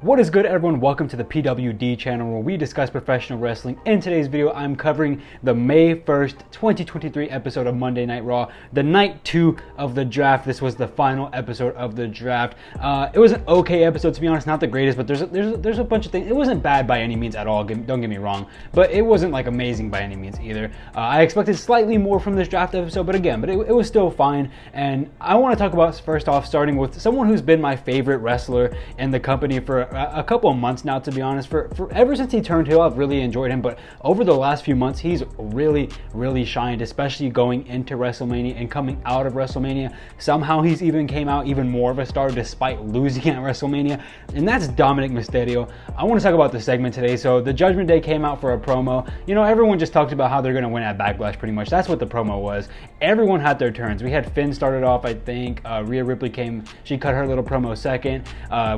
What is good, everyone? Welcome to the PWD channel where we discuss professional wrestling. In today's video, I'm covering the May 1st, 2023 episode of Monday Night Raw, the night 2 of the draft. This was the final episode of the draft. It was an okay episode, to be honest, not the greatest, but there's a bunch of things. It wasn't bad by any means at all, don't get me wrong, but it wasn't like amazing by any means either. I expected slightly more from this draft episode, but it was still fine. And I want to talk about, first off, starting with someone who's been my favorite wrestler in the company for a couple of months now, to be honest. For ever since he turned heel, I've really enjoyed him, but over the last few months, he's really shined, especially going into WrestleMania and coming out of WrestleMania. Somehow he's even came out even more of a star despite losing at WrestleMania, and that's Dominic Mysterio. I want to talk about the segment today. So the Judgment Day came out for a promo. You know, everyone just talked about how they're going to win at Backlash pretty much. That's what the promo was. Everyone had their turns. We had Finn started off, I think. Rhea Ripley came, she cut her little promo second.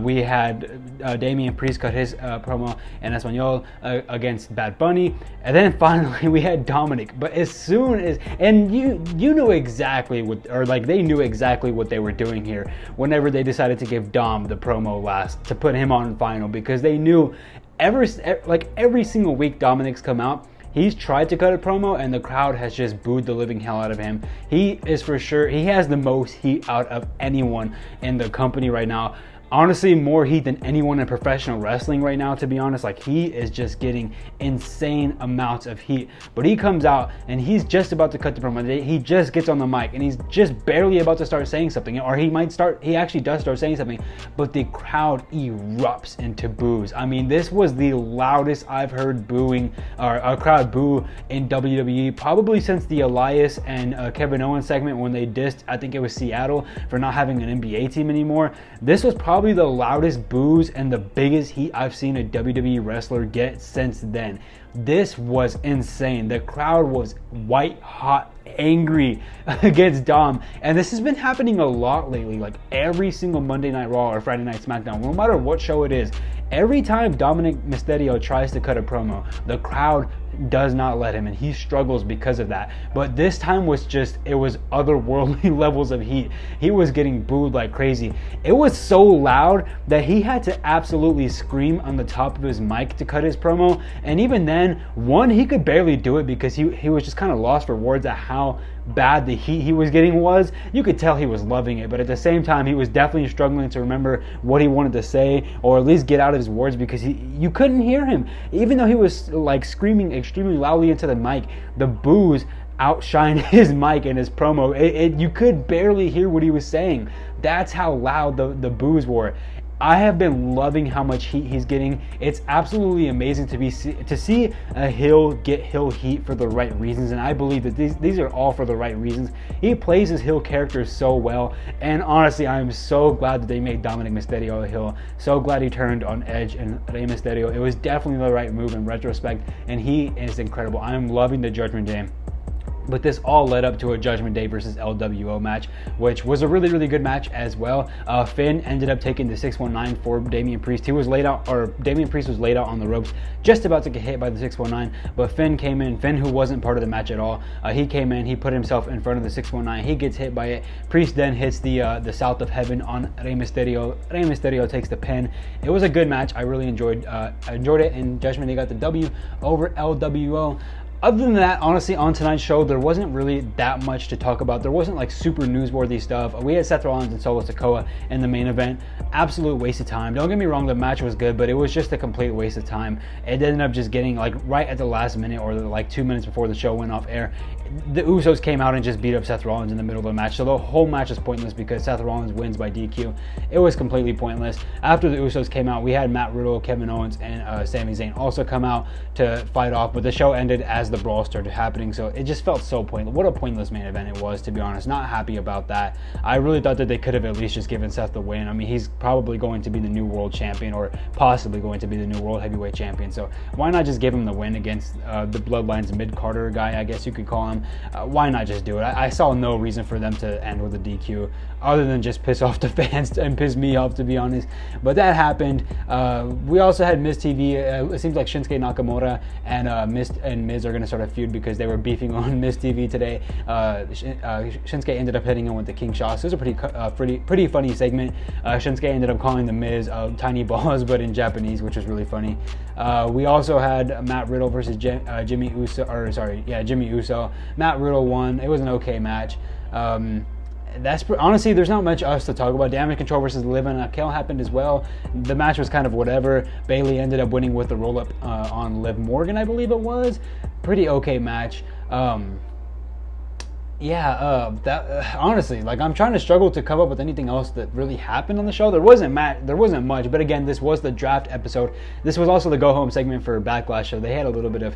We had Damian Priest cut his promo en Espanol against Bad Bunny, and then finally we had Dominic. But as soon as, and you knew exactly what, or like they knew exactly what they were doing here whenever they decided to give Dom the promo last to put him on final, because they knew every single week Dominic's come out, he's tried to cut a promo and the crowd has just booed the living hell out of him. He is for sure, he has the most heat out of anyone in the company right now. Honestly, more heat than anyone in professional wrestling right now, to be honest. Like, he is just getting insane amounts of heat. But he comes out and he's just about to cut the promo. He just gets on the mic and he's just barely about to start saying something, or he actually does start saying something, but the crowd erupts into boos. I mean, this was the loudest I've heard booing, or a crowd boo in WWE, probably since the Elias and Kevin Owens segment when they dissed, I think it was Seattle, for not having an NBA team anymore. This was probably the loudest boos and the biggest heat I've seen a WWE wrestler get since then. This was insane. The crowd was white hot angry against Dom, and this has been happening a lot lately. Like every single Monday Night Raw or Friday Night SmackDown, no matter what show it is, every time Dominic Mysterio tries to cut a promo, the crowd does not let him, and he struggles because of that. But this time was just, it was otherworldly levels of heat. He was getting booed like crazy. It was so loud that he had to absolutely scream on the top of his mic to cut his promo, and even then, he could barely do it because he was just kind of lost for words at how bad the heat he was getting was. You could tell he was loving it, but at the same time he was definitely struggling to remember what he wanted to say, or at least get out of his words, because you couldn't hear him. Even though he was like screaming extremely loudly into the mic, the boos outshined his mic and his promo. You could barely hear what he was saying. That's how loud the boos were. I have been loving how much heat he's getting. It's absolutely amazing to see a heel get heel heat for the right reasons, and I believe that these are all for the right reasons. He plays his heel character so well, and honestly, I am so glad that they made Dominic Mysterio a heel. So glad he turned on Edge and Rey Mysterio. It was definitely the right move in retrospect, and he is incredible. I am loving the Judgment Day. But this all led up to a Judgment Day versus LWO match, which was a really good match as well. Finn ended up taking the 619 for Damian Priest. Damian Priest was laid out on the ropes, just about to get hit by the 619, but Finn came in. Finn, who wasn't part of the match at all, he came in, he put himself in front of the 619, he gets hit by it. Priest then hits the South of Heaven on Rey Mysterio. Rey Mysterio takes the pin. It was a good match. I really enjoyed it, and Judgment Day got the W over LWO. Other than that, honestly, on tonight's show, there wasn't really that much to talk about. There wasn't like super newsworthy stuff. We had Seth Rollins and Sikoa in the main event. Absolute waste of time. Don't get me wrong, the match was good, but it was just a complete waste of time. It ended up just getting, like, right at the last minute, or like 2 minutes before the show went off air, the Usos came out and just beat up Seth Rollins in the middle of the match. So the whole match is pointless because Seth Rollins wins by DQ. It was completely pointless. After the Usos came out, we had Matt Riddle, Kevin Owens, and Sami Zayn also come out to fight off, but the show ended as the brawl started happening, so it just felt so pointless. What a pointless main event it was, to be honest. Not happy about that. I really thought that they could have at least just given Seth the win. I mean, he's probably going to be the new world champion, or possibly going to be the new world heavyweight champion, so why not just give him the win against the Bloodline's mid-Carter guy, I guess you could call him. Why not just do it? I saw no reason for them to end with a DQ other than just piss off the fans and piss me off, to be honest. But that happened. We also had Miz TV. It seems like Shinsuke Nakamura and Miz are going going to start a feud because they were beefing on Miss TV today. Shinsuke ended up hitting him with the King Shot. So it was a pretty funny segment. Shinsuke ended up calling the Miz tiny balls, but in Japanese, which was really funny. We also had Matt Riddle versus Jimmy Uso. Matt Riddle won. It was an okay match. Honestly, there's not much else to talk about. Damage Control versus Liv and Raquel happened as well. The match was kind of whatever. Bayley ended up winning with the roll-up on Liv Morgan, I believe it was. Pretty okay match. Honestly, like, I'm trying to struggle to come up with anything else that really happened on the show. There wasn't much, but again, this was the draft episode. This was also the go home segment for Backlash, so they had a little bit of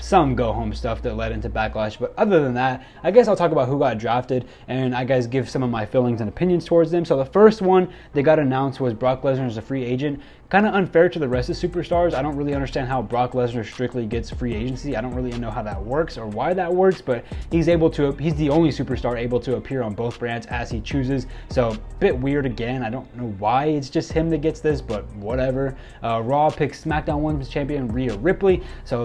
some go home stuff that led into Backlash. But other than that, I guess I'll talk about who got drafted, and I guys give some of my feelings and opinions towards them. So the first one that got announced was Brock Lesnar as a free agent. Kind of unfair to the rest of superstars. I don't really understand how Brock Lesnar strictly gets free agency. I don't really know how that works or why that works, but he's the only superstar able to appear on both brands as he chooses. So bit weird again. I don't know why it's just him that gets this, but whatever. Raw picks SmackDown Women's Champion Rhea Ripley. So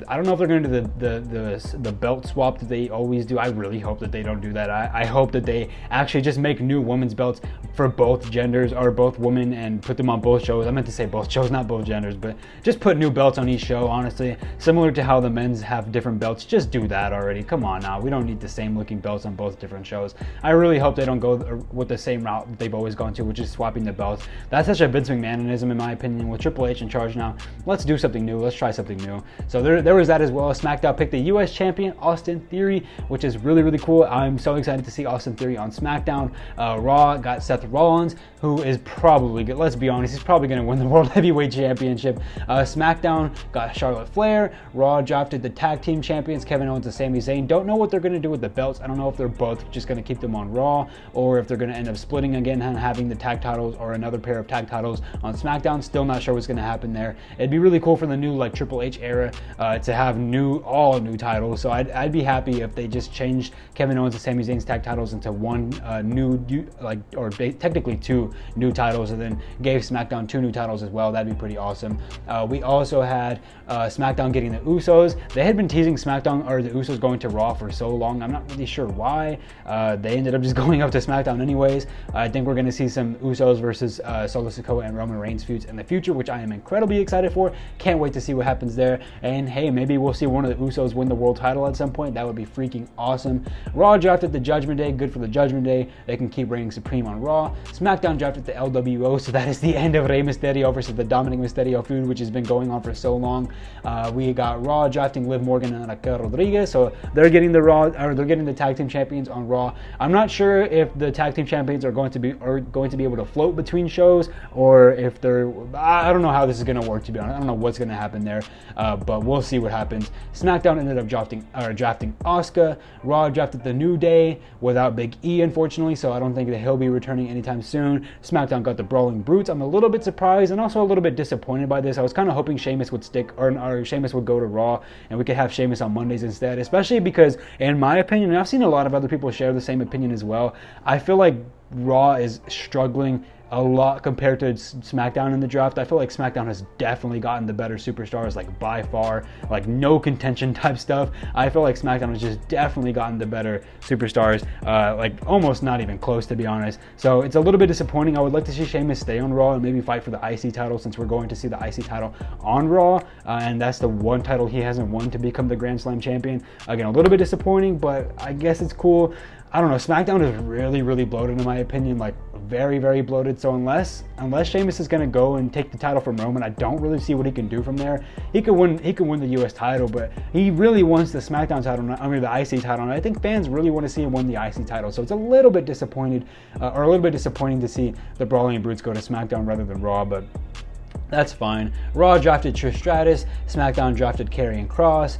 I don't know if they're going to do the belt swap that they always do. I really hope that they don't do that. I hope that they actually just make new women's belts for both genders or both women and put them on both shows. I meant to say both shows, not both genders, but just put new belts on each show, honestly. Similar to how the men's have different belts. Just do that already. Come on now. We don't need the same looking belts on both different shows. I really hope they don't go with the same route that they've always gone to, which is swapping the belts. That's such a Vince McMahonism, in my opinion. With Triple H in charge now, let's do something new. Let's try something new. So there was that as well. SmackDown picked the U.S. champion, Austin Theory, which is really, really cool. I'm so excited to see Austin Theory on SmackDown. Raw got Seth Rollins, who is probably, let's be honest, he's probably going to win the World Heavyweight Championship. SmackDown got Charlotte Flair. Raw drafted the tag team champions, Kevin Owens and Sami Zayn. Don't know what they're going to do with the belts. I don't know if they're both just going to keep them on Raw or if they're going to end up splitting again and having the tag titles or another pair of tag titles on SmackDown. Still not sure what's going to happen there. It'd be really cool for the new Triple H era to have all new titles. So I'd be happy if they just changed Kevin Owens and Sami Zayn's tag titles into one technically two new titles, and then gave SmackDown 2 new titles as well. That'd be pretty awesome. We also had SmackDown getting the Usos. They had been teasing SmackDown or the Usos going to Raw for so long. I'm not really sure why. They ended up just going up to SmackDown anyways. I think we're going to see some Usos versus Solo Sikoa and Roman Reigns feuds in the future, which I am incredibly excited for. Can't wait to see what happens there. And hey, maybe we'll see one of the Usos win the world title at some point. That would be freaking awesome. Raw drafted the Judgment Day. Good for the Judgment Day. They can keep reigning supreme on Raw. SmackDown drafted the LWO, so that is the end of Rey Mysterio versus the Dominic Mysterio feud, which has been going on for so long. We got Raw drafting Liv Morgan and Raquel Rodriguez, so they're getting the tag team champions on Raw. I'm not sure if the tag team champions are going to be able to float between shows, or if I don't know how this is going to work, to be honest. I don't know what's going to happen there, but we'll see what happens. SmackDown ended up drafting Asuka. Raw drafted the New Day without Big E, unfortunately, so I don't think that he'll be returning anytime soon. SmackDown got the Brawling Brutes. I'm a little bit surprised and also a little bit disappointed by this. I was kind of hoping Sheamus would stick, or Sheamus would go to Raw, and we could have Sheamus on Mondays instead, especially because, in my opinion, and I've seen a lot of other people share the same opinion as well, I feel like Raw is struggling a lot compared to SmackDown in the draft. I feel like SmackDown has definitely gotten the better superstars, like by far, like no contention type stuff. I feel like SmackDown has just definitely gotten the better superstars, like almost not even close, to be honest. So it's a little bit disappointing. I would like to see Sheamus stay on Raw and maybe fight for the IC title, since we're going to see the IC title on Raw, and that's the one title he hasn't won to become the Grand Slam champion. Again, a little bit disappointing, but I guess it's cool. I don't know, SmackDown is really, really bloated in my opinion, like very, very bloated. So unless Sheamus is going to go and take the title from Roman, I don't really see what he can do from there. He could win the US title, but he really wants the SmackDown title, the IC title, and I think fans really want to see him win the IC title. So it's a little bit disappointing to see the Brawling Brutes go to SmackDown rather than Raw, but that's fine. Raw drafted Trish Stratus. SmackDown drafted Karrion Kross.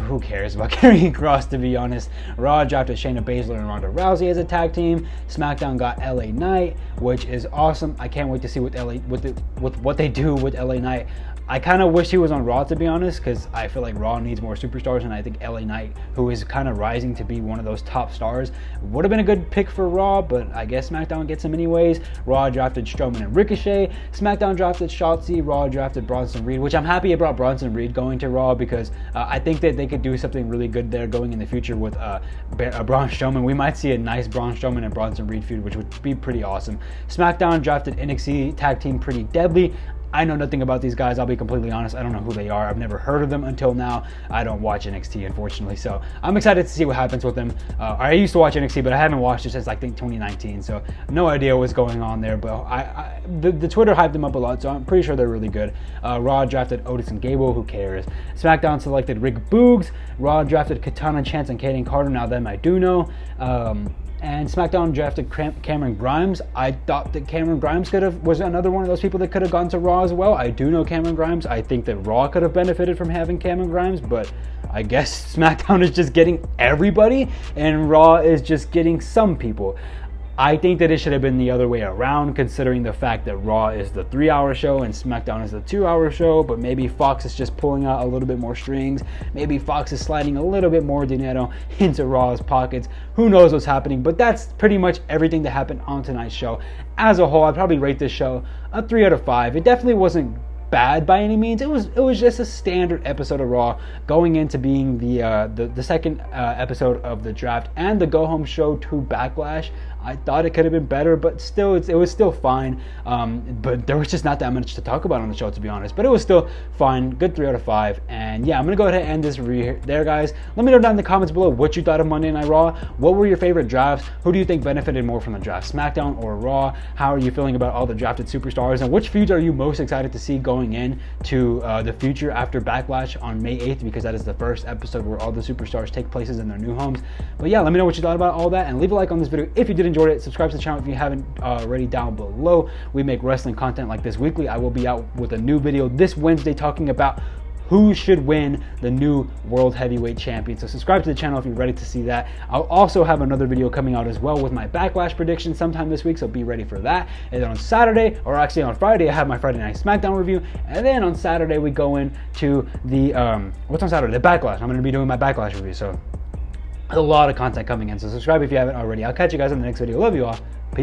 who cares about Karrion Kross, to be honest. Raw drafted Shayna Baszler and Ronda Rousey as a tag team. SmackDown got LA Knight, which is awesome. I can't wait to see what they do with LA Knight. I kind of wish he was on Raw, to be honest, because I feel like Raw needs more superstars, and I think LA Knight, who is kind of rising to be one of those top stars, would have been a good pick for Raw, but I guess SmackDown gets him anyways. Raw drafted Strowman and Ricochet. SmackDown drafted Shotzi. Raw drafted Bronson Reed, which I'm happy about Bronson Reed going to Raw, because I think that they could do something really good there going in the future with Braun Strowman. We might see a nice Braun Strowman and Bronson Reed feud, which would be pretty awesome. SmackDown drafted NXT tag team Pretty Deadly. I know nothing about these guys, I'll be completely honest. I don't know who they are. I've never heard of them until now. I don't watch NXT, unfortunately, so I'm excited to see what happens with them. I used to watch NXT, but I haven't watched it since, I think, 2019, so no idea what's going on there, but the Twitter hyped them up a lot, so I'm pretty sure they're really good. Raw drafted Otis and Gable, who cares? SmackDown selected Rick Boogs. Raw drafted Katana Chance and Kaden Carter, now them I do know. And SmackDown drafted Cameron Grimes. I thought that Cameron Grimes was another one of those people that could have gone to Raw as well. I do know Cameron Grimes. I think that Raw could have benefited from having Cameron Grimes, but I guess SmackDown is just getting everybody, and Raw is just getting some people. I think that it should have been the other way around, considering the fact that Raw is the 3-hour show and SmackDown is the 2-hour show, but maybe Fox is just pulling out a little bit more strings. Maybe Fox is sliding a little bit more dinero into Raw's pockets. Who knows what's happening, but that's pretty much everything that happened on tonight's show. As a whole, I'd probably rate this show a 3 out of 5. It definitely wasn't bad by any means. It was just a standard episode of Raw, going into being the second episode of the draft and the go home show to Backlash. I thought it could have been better, but still, it was still fine. But there was just not that much to talk about on the show, to be honest. But it was still fine. Good 3 out of 5. And yeah, I'm going to go ahead and end this review there, guys. Let me know down in the comments below what you thought of Monday Night Raw. What were your favorite drafts? Who do you think benefited more from the draft, SmackDown or Raw? How are you feeling about all the drafted superstars? And which feuds are you most excited to see going in to the future after Backlash on May 8th? Because that is the first episode where all the superstars take places in their new homes. But yeah, let me know what you thought about all that. And leave a like on this video if you did enjoy it. Subscribe to the channel if you haven't already down below. We make wrestling content like this weekly. I will be out with a new video this Wednesday talking about who should win the new World Heavyweight Champion. So subscribe to the channel if you're ready to see that. I'll also have another video coming out as well with my Backlash predictions sometime this week, so be ready for that. And then on Saturday, or actually on Friday, I have my Friday Night SmackDown review. And then on Saturday, we go into the, what's on Saturday? The Backlash. I'm going to be doing my Backlash review, so a lot of content coming in. So subscribe if you haven't already. I'll catch you guys in the next video. Love you all. Peace.